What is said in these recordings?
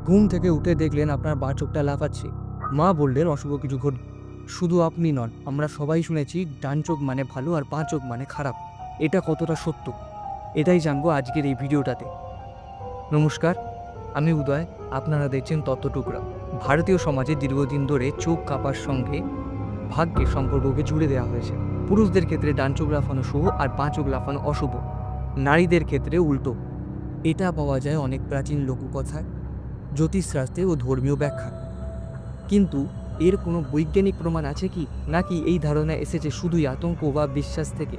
ঘুম থেকে উঠে দেখলেন আপনার বাঁ চোখটা লাফাচ্ছে। মা বললেন অশুভ কিছু ঘটবে। শুধু আপনি নন, আমরা সবাই শুনেছি ডান চোখ মানে ভালো আর বাঁ চোখ মানে খারাপ। এটা কতটা সত্য এটাই জানবো আজকের এই ভিডিওটাতে। নমস্কার, আমি উদয়, আপনারা দেখছেন তত্ত্বটুকরা। ভারতীয় সমাজে দীর্ঘদিন ধরে চোখ কাঁপার সঙ্গে ভাগ্যের সম্পর্ককে জুড়ে দেওয়া হয়েছে। পুরুষদের ক্ষেত্রে ডান চোখ লাফানো শুভ আর বাঁ চোখ লাফানো অশুভ, নারীদের ক্ষেত্রে উল্টো। এটা পাওয়া যায় অনেক প্রাচীন লোককথায়, জ্যোতিষশাস্ত্রে ও ধর্মীয় ব্যাখ্যা। কিন্তু এর কোনো বৈজ্ঞানিক প্রমাণ আছে কি, নাকি এই ধারণা এসেছে শুধুই আতঙ্ক বা বিশ্বাস থেকে?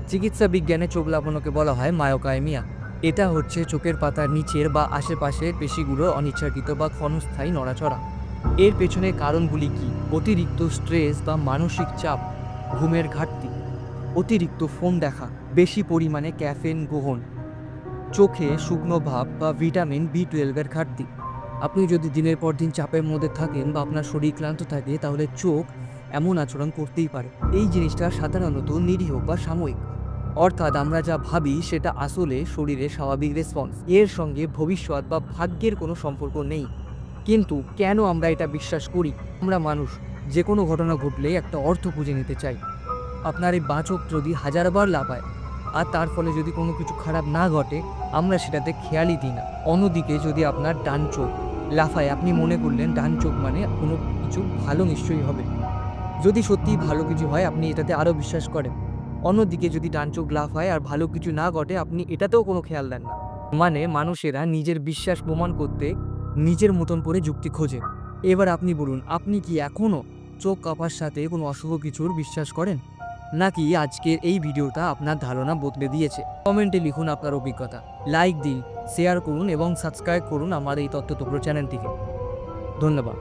চিকিৎসা বিজ্ঞানে চোখ লাফানোকে বলা হয় মায়োকাইমিয়া। এটা হচ্ছে চোখের পাতার নিচের বা আশেপাশের পেশিগুলোর অনিচ্ছাকৃত বা ক্ষণস্থায়ী নড়াচড়া। এর পেছনে কারণগুলি কি? অতিরিক্ত স্ট্রেস বা মানসিক চাপ, ঘুমের ঘাটতি, অতিরিক্ত ফোন দেখা, বেশি পরিমাণে ক্যাফেন গ্রহণ, চোখে শুকনো ভাব বা ভিটামিন B12 ঘাটতি। আপনি যদি দিনের পর দিন চাপের মধ্যে থাকেন বা আপনার শরীর ক্লান্ত থাকে, তাহলে চোখ এমন আচরণ করতেই পারে। এই জিনিসটা সাধারণত নিরীহ বা সাময়িক, অর্থাৎ আমরা যা ভাবি সেটা আসলে শরীরের স্বাভাবিক রেসপন্স। এর সঙ্গে ভবিষ্যৎ বা ভাগ্যের কোনো সম্পর্ক নেই। কিন্তু কেন আমরা এটা বিশ্বাস করি? আমরা মানুষ, যে কোনো ঘটনা ঘটলেই একটা অর্থ খুঁজে নিতে চাই। আপনার এই বাঁ চোখ যদি হাজারবার লাফায় আর তার ফলে যদি কোনো কিছু খারাপ না ঘটে, আমরা সেটাতে খেয়ালই দিই না। অন্যদিকে যদি আপনার ডান চোখ লাফায়, আপনি মনে করলেন ডান চোখ মানে কোনো কিছু ভালো নিশ্চয়ই হবে। যদি সত্যিই ভালো কিছু হয়, আপনি এটাতে আরও বিশ্বাস করেন। অন্যদিকে যদি ডান চোখ লাফায় আর ভালো কিছু না ঘটে, আপনি এটাতেও কোনো খেয়াল দেন না। মানে মানুষেরা নিজের বিশ্বাস প্রমাণ করতে নিজের মতন করে যুক্তি খোঁজে। এবার আপনি বলুন, আপনি কি এখনও চোখ কাঁপার সাথে কোনো অশুভ কিছুর বিশ্বাস করেন, নাকি আজকের এই ভিডিওটা আপনার ধারণা বদলে দিয়েছে? কমেন্টে লিখুন আপনার অভিজ্ঞতা, লাইক দিন, শেয়ার করুন এবং সাবস্ক্রাইব করুন আমার এই তত্ত্বটুকরো চ্যানেলটিকে। ধন্যবাদ।